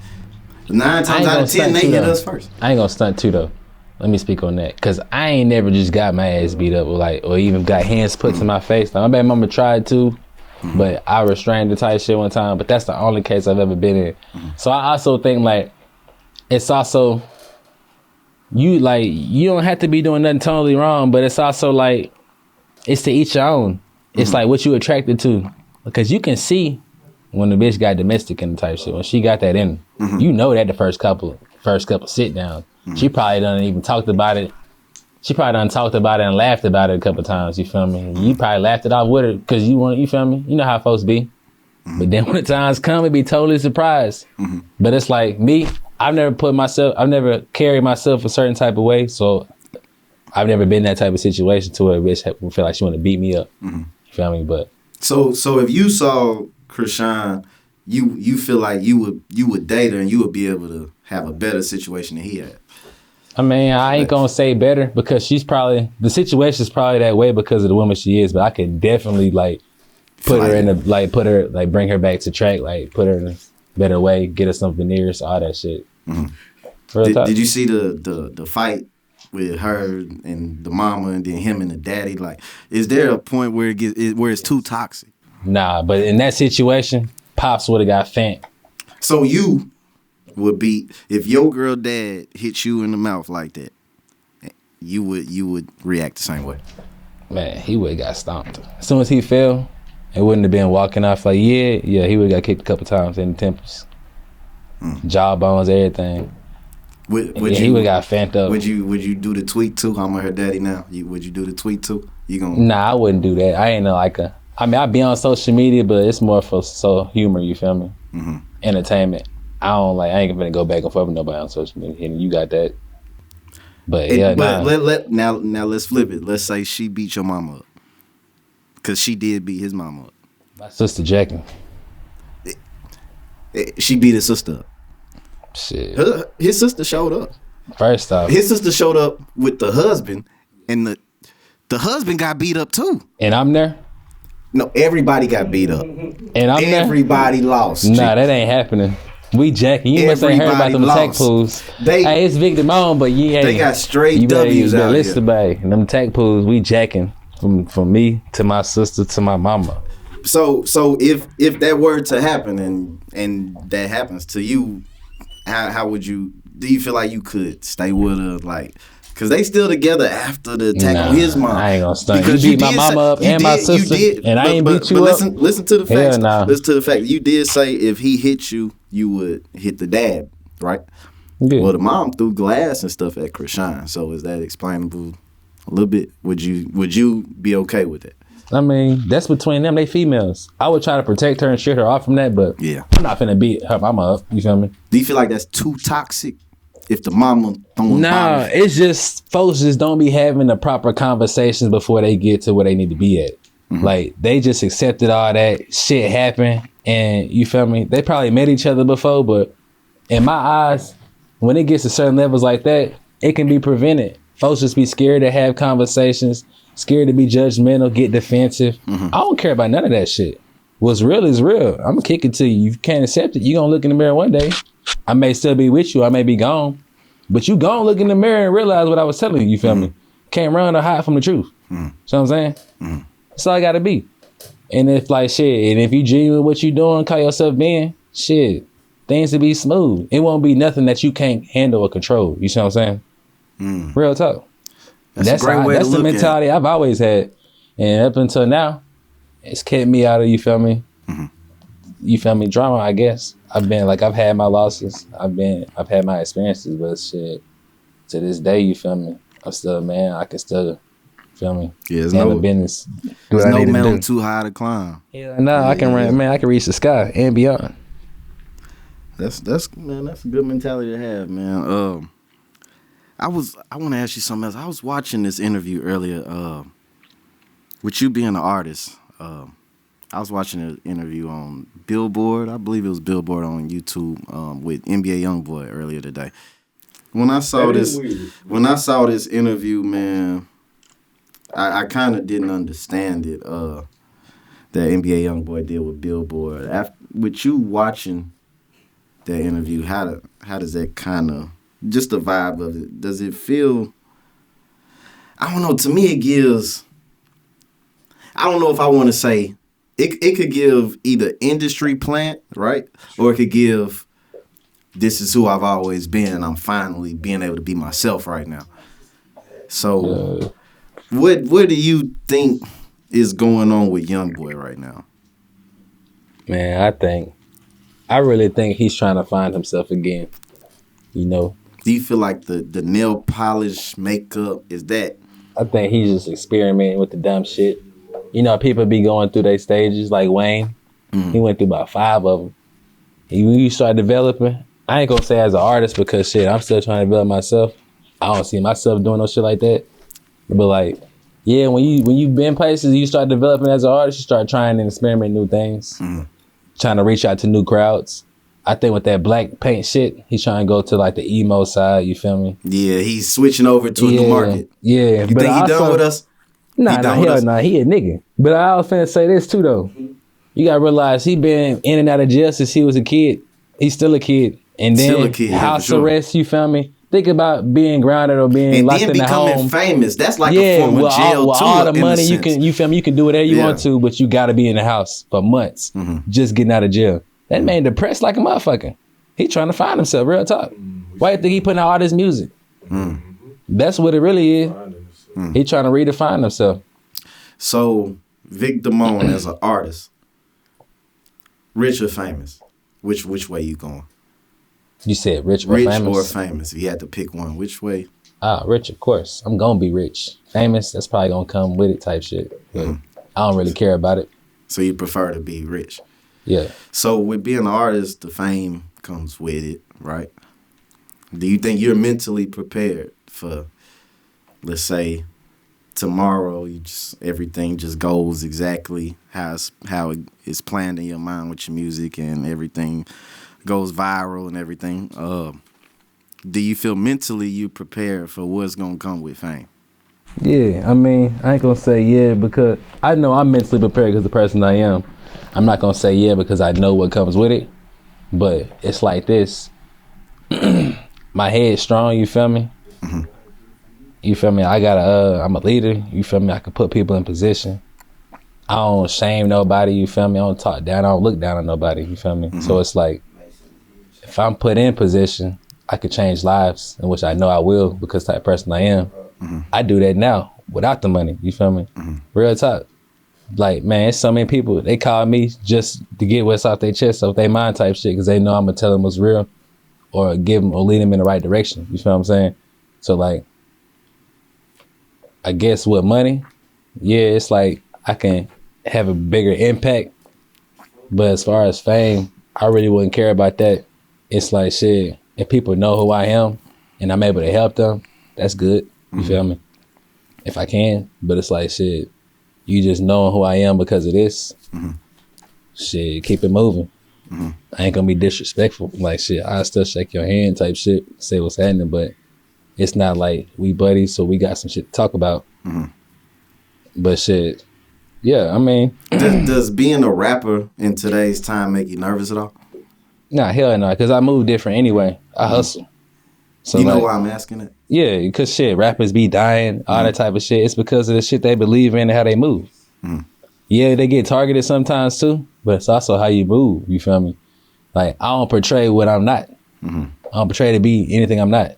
9 times out of 10, they hit us first. I ain't gonna stunt too though. Let me speak on that, cause I ain't never just got my ass beat up or even got hands put to my face. Now, my baby mama tried to, but I restrained the type shit one time. But that's the only case I've ever been in. So I also think like it's also you don't have to be doing nothing totally wrong, but it's also like it's to each your own. It's like what you attracted to, because you can see when the bitch got domestic in the type shit, when she got that in, you know that the first couple sit down. She probably done even talked about it. She probably done talked about it and laughed about it a couple times, you feel me? You probably laughed it off with her because you feel me? You know how folks be. But then when the times come, it be totally surprised. But it's like me, I've never carried myself a certain type of way, so I've never been in that type of situation to where a bitch feel like she want to beat me up. You feel me? But so if you saw Chrisean, you feel like you would date her and you would be able to have a better situation than he had. I mean, I ain't gonna say better because the situation's probably that way because of the woman she is, but I could definitely bring her back to track, like put her in a better way, get her some veneers, all that shit. Did you see the fight with her and the mama and then him and the daddy? Like, is there a point where where it's too toxic? Nah, but in that situation, Pops would have got fent. So you would be, if your girl dad hit you in the mouth like that, you would react the same way? Man, he would have got stomped. As soon as he fell, it wouldn't have been walking off like, yeah, he would have got kicked a couple times in the temples. Jawbones, everything. He would have got fent up. Would you do the tweet too? I'm her daddy now. Would you do the tweet too? Nah, I wouldn't do that. I ain't I'd be on social media, but it's more for humor, you feel me? Entertainment. I ain't gonna go back and forth with nobody on social media. And you got that. But now let's flip it. Let's say she beat your mama up. Cause she did beat his mama up. My sister Jackie. She beat his sister up. Shit. His sister showed up. First off, his sister showed up with the husband, and The husband got beat up too. And I'm there. No, everybody got beat up. And I'm there. Everybody lost. Nah, that ain't happening. We jacking. You must ain't heard about them tech pools. Hey, it's Vic Damon, but they got straight W's out here. And them tech pools, we jacking from me to my sister to my mama. So if that were to happen and that happens to you, how would you? Do you feel like you could stay with her, like? Cause they still together after the attack on his mom. I ain't gonna stunt. You beat my mama up and my sister, and I ain't beat you up. Listen to the facts. Listen to the fact. You did say if he hit you, you would hit the dad, right? Yeah. Well, the mom threw glass and stuff at Chrisean. So is that explainable a little bit? Would you be okay with that? I mean, that's between them. They females. I would try to protect her and shit her off from that, but yeah, I'm not finna beat her mama up. You feel me? Do you feel like that's too toxic? If the mama throwing bottles? It's just folks just don't be having the proper conversations before they get to where they need to be at. Mm-hmm. Like they just accepted all that shit happened, and you feel me? They probably met each other before, but in my eyes, when it gets to certain levels like that, it can be prevented. Folks just be scared to have conversations, scared to be judgmental, get defensive. Mm-hmm. I don't care about none of that shit. What's real is real. I'm gonna kick it to you. You can't accept it. You gonna look in the mirror one day. I may still be with you. I may be gone. But you gonna look in the mirror and realize what I was telling you. You feel me? Can't run or hide from the truth. You know what I'm saying? That's all I gotta be. And if like shit, and if you genuine what you doing, call yourself being, shit, things to be smooth. It won't be nothing that you can't handle or control. You see what I'm saying? Real talk. That's a great way to look at it. That's the mentality I've always had. And up until now, it's kept me out of, you feel me? You feel me? Drama, I guess. I've had my losses. I've had my experiences, but shit, to this day, you feel me? I'm still a man. I can still, feel me? Yeah, there's no business. There's no mountain too high to climb. Yeah, no, I can run, man. I can reach the sky and beyond. That's man. That's a good mentality to have, man. I want to ask you something else. I was watching this interview earlier. With you being an artist, I was watching an interview on Billboard. I believe it was Billboard on YouTube with NBA YoungBoy earlier today. When I saw this interview, man, I kind of didn't understand it. That NBA YoungBoy did with Billboard. With you watching that interview, how does that kind of, just the vibe of it? Does it feel? I don't know. To me, it gives. I don't know if I want to say. It could give either industry plant, right? Or it could give, this is who I've always been, and I'm finally being able to be myself right now. So, what do you think is going on with YoungBoy right now? Man, I really think he's trying to find himself again. You know? Do you feel like the nail polish, makeup, is that? I think he's just experimenting with the dumb shit. You know, people be going through their stages, like Wayne. He went through about 5 of them. When you start developing, I ain't gonna say as an artist because shit, I'm still trying to develop myself. I don't see myself doing no shit like that. But like, yeah, when you been places, you start developing as an artist, you start trying and experimenting new things, trying to reach out to new crowds. I think with that black paint shit, he's trying to go to like the emo side, you feel me? Yeah, he's switching over to a new market. Yeah. You think he done with us? Nah, he a nigga. But I was finna say this too though. You gotta realize he been in and out of jail since he was a kid. He's still a kid. And then house arrest, you feel me? Think about being grounded or being locked in the home. And then becoming famous. That's like a form of jail too. All the money you feel me? You can do whatever you want to, but you gotta be in the house for months, just getting out of jail. That man depressed like a motherfucker. He trying to find himself, real talk. Why you think he putting out all this music? That's what it really is. He trying to redefine himself. So, Vic Damon as an artist, rich or famous? Which way you going? You said rich or famous? Rich or famous. If you had to pick one, which way? Rich, of course. I'm gonna be rich. Famous, that's probably gonna come with it type shit. But I don't really care about it. So you prefer to be rich? Yeah. So with being an artist, the fame comes with it, right? Do you think you're mentally prepared for, let's say, tomorrow everything just goes exactly how it's planned in your mind with your music and everything goes viral and everything? Do you feel mentally you prepared for what's gonna come with fame? Yeah, I mean, I ain't gonna say yeah because I know I'm mentally prepared because the person I am. I'm not gonna say yeah because I know what comes with it. But it's like this. My head's strong, you feel me? Mm-hmm. You feel me? I'm a leader, you feel me? I can put people in position. I don't shame nobody, you feel me? I don't talk down, I don't look down on nobody, you feel me? Mm-hmm. So it's like, if I'm put in position, I could change lives, in which I know I will because type of person I am. Mm-hmm. I do that now without the money, you feel me? Mm-hmm. Real talk. Like, man, it's so many people, they call me just to get what's off their chest, off their mind type shit, because they know I'm gonna tell them what's real or give them or lead them in the right direction, you feel what I'm saying? So like, I guess with money, yeah, it's like I can have a bigger impact. But as far as fame, I really wouldn't care about that. It's like shit, if people know who I am and I'm able to help them, that's good. You feel me? If I can. But it's like shit, you just knowing who I am because of this, shit, keep it moving. I ain't gonna be disrespectful. Like shit, I still shake your hand type shit, say what's happening, but it's not like we buddies, so we got some shit to talk about. But shit, yeah, I mean, does being a rapper in today's time make you nervous at all? nah, hell no, because I move different anyway. I hustle. So You know like, why I'm asking it? yeah, because shit, rappers be dying, all that type of shit. It's because of the shit they believe in and how they move. Yeah, they get targeted sometimes too, but it's also how you move, you feel me? Like, I don't portray what I'm not. I don't portray to be anything I'm not.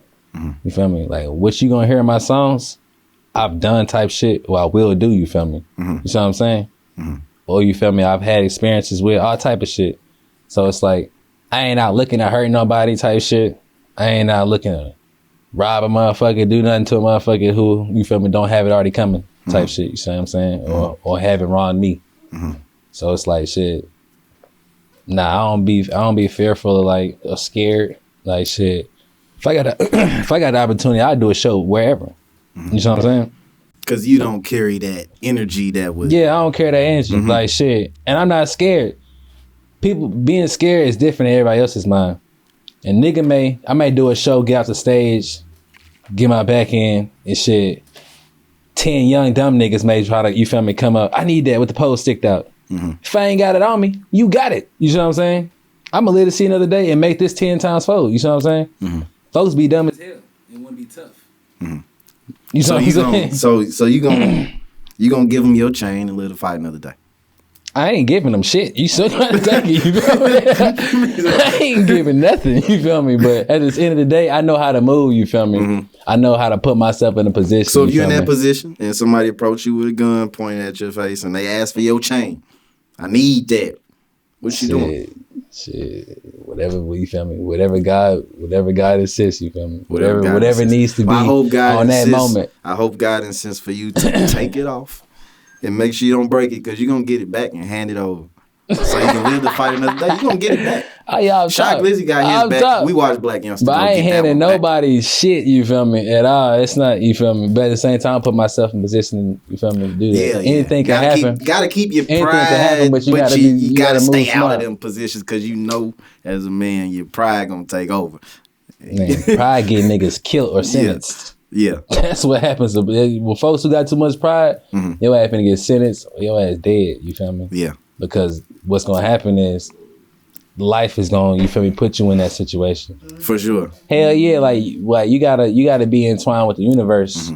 You feel me? Like, what you gonna hear in my songs, I've done type shit, or I will do, you feel me? You see what I'm saying? Or you feel me? I've had experiences with all type of shit. So it's like, I ain't out looking to hurt nobody type shit. I ain't out looking to rob a motherfucker, do nothing to a motherfucker who, you feel me, don't have it already coming type shit, you see what I'm saying? Or have it wrong me. So it's like shit. Nah, I don't be fearful or scared. Like shit. If I got the opportunity, I'd do a show wherever. You know what I'm saying? Because you don't carry that energy that would. Yeah, I don't care that energy. Like shit. And I'm not scared. People being scared is different in everybody else's mind. And I may do a show, get off the stage, get my back in and shit. 10 young dumb niggas may try to, you feel me, come up. I need that with the pole sticked out. If I ain't got it on me, you got it. You know what I'm saying? I'm gonna live to see another day and make this 10 times fold. You know what I'm saying? Folks be dumb as hell. It wouldn't be tough. You know what I'm saying? So you gonna give them your chain and live to fight another day. I ain't giving them shit. You still gotta take it. You feel me? I ain't giving nothing. You feel me? But at the end of the day, I know how to move. You feel me? I know how to put myself in a position. So if you're in that position and somebody approach you with a gun pointing at your face and they ask for your chain, I need that. What you doing? Shit, whatever, you feel me? Whatever God insists, you feel me? Whatever needs to be on that moment. I hope God insists for you to take it off and make sure you don't break it, because you're going to get it back and hand it over. So you can live to fight another day. You're going to get it back. Shock Glizzy got his back. We watched Black Youngster. But I ain't handing nobody shit, you feel me, at all. It's not, you feel me? But at the same time, I put myself in position, you feel me, to do that. Yeah. Anything can happen. Gotta keep your pride. Anything can happen, but you gotta stay move out smart. of them positions, because you know, as a man, your pride gonna take over. Man, pride get niggas killed or sentenced. Yeah. That's what happens. With folks who got too much pride, your ass finna get sentenced or your ass dead, you feel me? Yeah. Because what's gonna happen is life is gonna, you feel me, put you in that situation. For sure. Hell yeah, like you gotta be entwined with the universe.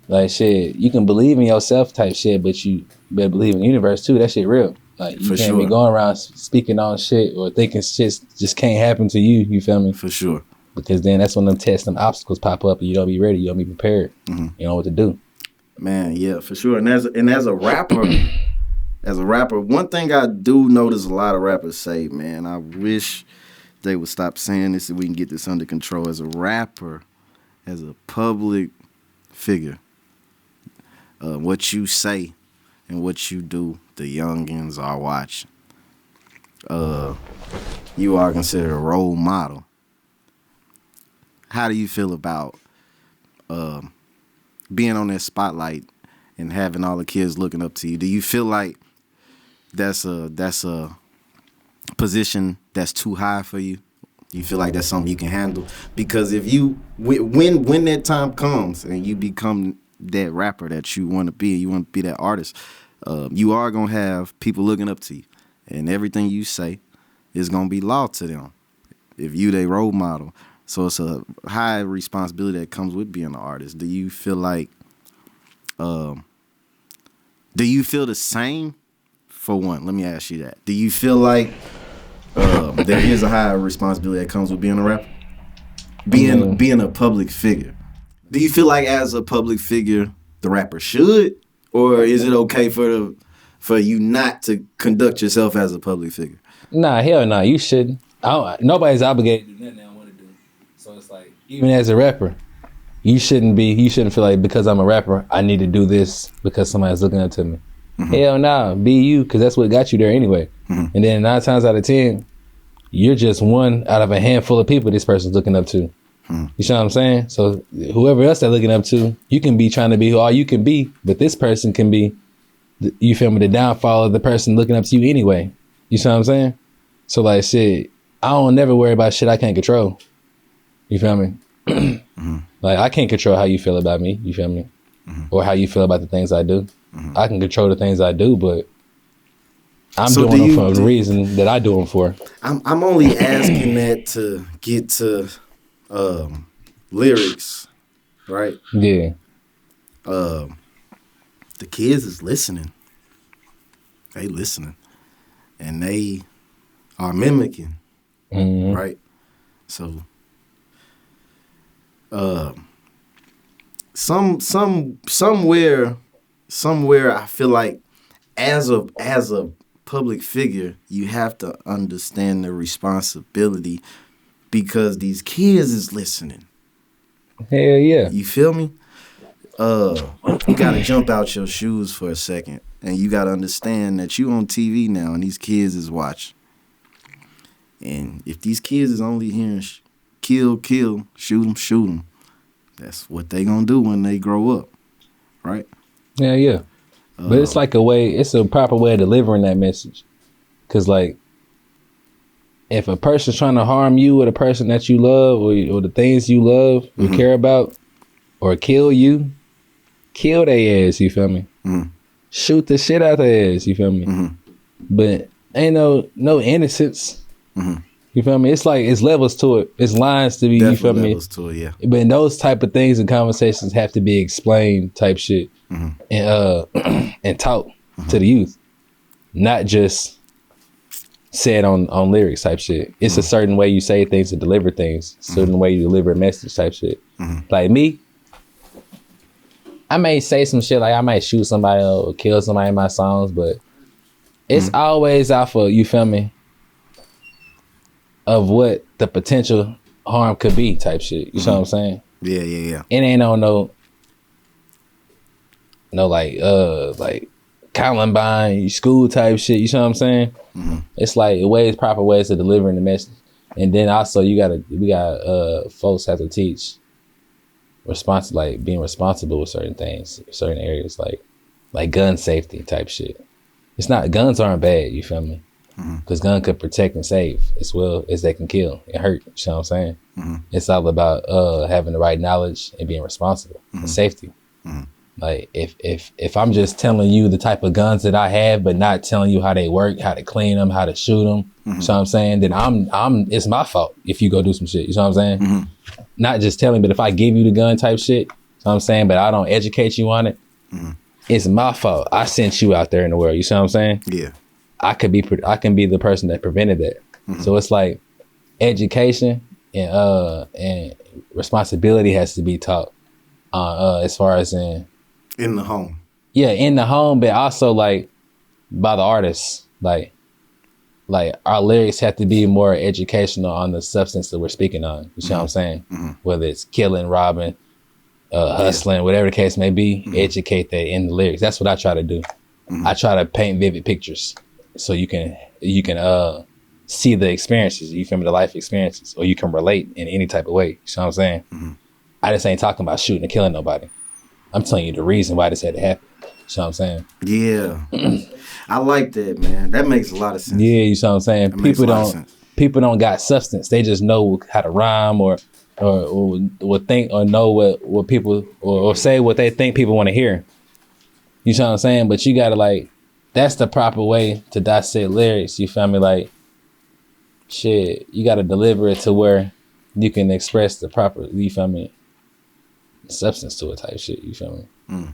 Like shit, you can believe in yourself type shit, but you better believe in the universe too. That shit real. Like you can't be going around speaking on shit or thinking shit just can't happen to you, you feel me? For sure. Because then that's when them tests, them obstacles pop up and you don't be ready, you don't be prepared. You know what to do. Man, yeah, for sure. And as a rapper, one thing I do notice a lot of rappers say, man, I wish they would stop saying this so we can get this under control. As a rapper, as a public figure, what you say and what you do, the youngins are watching. You are considered a role model. How do you feel about being on that spotlight and having all the kids looking up to you? Do you feel like that's a position that's too high for you? You feel like that's something you can handle? Because if you when that time comes and you become that rapper that you want to be. You want to be that artist. You are gonna have people looking up to you, and everything you say is gonna be law to them if you their role model. So it's a high responsibility that comes with being an artist. Do you feel like, do you feel the same? For one, let me ask you that. Do you feel like there is a high responsibility that comes with being a rapper? Being a public figure. Do you feel like as a public figure, the rapper should? Or is it okay for you not to conduct yourself as a public figure? Nah, hell no, you shouldn't. Nobody's obligated to do nothing they don't want to do. So it's like, even as a rapper, you shouldn't feel like because I'm a rapper, I need to do this because somebody's looking up to me. Mm-hmm. Hell no, be you, because that's what got you there anyway. Mm-hmm. And then 9 times out of 10, you're just one out of a handful of people this person's looking up to. Mm-hmm. You see what I'm saying? So whoever else they're looking up to, you can be trying to be who all you can be, but this person can be, you feel me, the downfall of the person looking up to you anyway. You see what I'm saying? So like shit, I don't never worry about shit I can't control. You feel me? Mm-hmm. Like I can't control how you feel about me. You feel me? Mm-hmm. Or how you feel about the things I do. Mm-hmm. I can control the things I do, but I'm doing them for the reason that I do them for. I'm only asking that to get to lyrics, right? Yeah. The kids is listening. They listening. And they are mimicking, mm-hmm. right? So somewhere I feel like as a public figure, you have to understand the responsibility because these kids is listening. Hell yeah. You feel me? You gotta jump out your shoes for a second and you gotta understand that you on TV now and these kids is watching. And if these kids is only hearing kill, shoot 'em, that's what they gonna do when they grow up, right? Yeah, yeah. But it's like it's a proper way of delivering that message. Cause like, if a person's trying to harm you or the person that you love or the things you love or mm-hmm. care about or kill you, kill their ass, you feel me? Mm-hmm. Shoot the shit out their ass, you feel me? Mm-hmm. But ain't no innocence. Mm-hmm. You feel me? It's like, it's levels to it. It's lines to be, definitely you feel me? Levels to it, yeah. But those type of things and conversations have to be explained type shit mm-hmm. and taught mm-hmm. to the youth. Not just said on lyrics type shit. It's mm-hmm. a certain way you say things to deliver things. A certain mm-hmm. way you deliver a message type shit. Mm-hmm. Like me, I may say some shit like I might shoot somebody or kill somebody in my songs, but it's mm-hmm. always out for, you feel me, of what the potential harm could be type shit. You mm-hmm. know what I'm saying? Yeah. It ain't on no like Columbine school type shit. You know what I'm saying? Mm-hmm. It's like proper ways of delivering the message. And then also we got folks have to teach being responsible with certain things, certain areas like gun safety type shit. Guns aren't bad, you feel me? Because gun could protect and save as well as they can kill and hurt. You know what I'm saying? Mm-hmm. It's all about having the right knowledge and being responsible mm-hmm. and safety. Mm-hmm. Like if I'm just telling you the type of guns that I have, but not telling you how they work, how to clean them, how to shoot them, mm-hmm. you know what I'm saying? Then it's my fault if you go do some shit. You know what I'm saying? Mm-hmm. Not just telling, but if I give you the gun type shit, you know what I'm saying? But I don't educate you on it. Mm-hmm. It's my fault. I sent you out there in the world. You see what I'm saying? Yeah. I can be the person that prevented that. Mm-hmm. So it's like education and responsibility has to be taught as far as in the home. Yeah, in the home, but also like by the artists. Like our lyrics have to be more educational on the substance that we're speaking on. You see what I'm saying? Mm-hmm. Whether it's killing, robbing, hustling, whatever the case may be, mm-hmm. educate that in the lyrics. That's what I try to do. Mm-hmm. I try to paint vivid pictures. So you can see the experiences, you feel me, the life experiences, or you can relate in any type of way. You know what I'm saying? Mm-hmm. I just ain't talking about shooting and killing nobody. I'm telling you the reason why this had to happen. You know what I'm saying? Yeah. I like that, man. That makes a lot of sense. Yeah, you know what I'm saying? People don't got substance. They just know how to rhyme or or think or know what people or say what they think people want to hear. You know what I'm saying? But you gotta like, that's the proper way to dissect lyrics. You feel me? Like, shit, you gotta deliver it to where you can express the proper, you feel me, substance to it type shit. You feel me?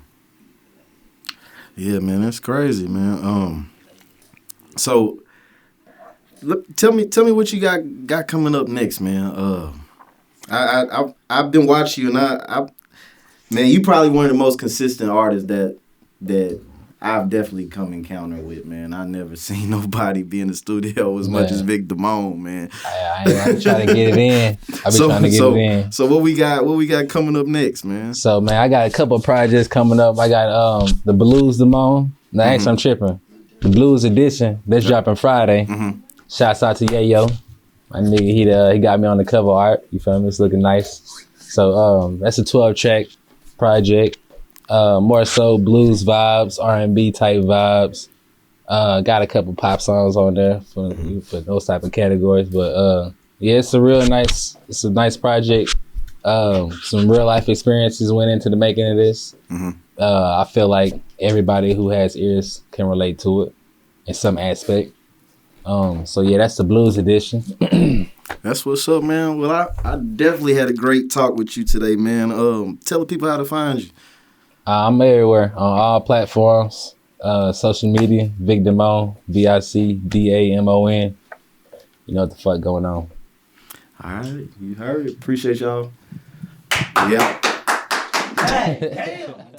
Yeah, man, that's crazy, man. So tell me what you got coming up next, man. I've been watching you, and man, you probably one of the most consistent artists that I've definitely come encounter with, man. I never seen nobody be in the studio as much as Vic Damon, man. I try to get it in. I be trying to get it in. So what we got coming up next, man? So man, I got a couple of projects coming up. I got the Blues Damon. Now actually I'm tripping. The Blues Edition that's dropping Friday. Shouts out to Yayo. My nigga, he got me on the cover art. You feel me? It's looking nice. So that's a 12-track project. More so blues vibes, R&B type vibes. Got a couple pop songs on there for those type of categories. But yeah, it's a nice project. Some real life experiences went into the making of this. I feel like everybody who has ears can relate to it in some aspect. So yeah, that's the Blues Edition. That's what's up, man. Well, I definitely had a great talk with you today, man. Tell the people how to find you. I'm everywhere on all platforms, social media, Vic Damon, VICDAMON. You know what the fuck going on. All right, you heard it. Appreciate y'all. Yeah. Hey, damn.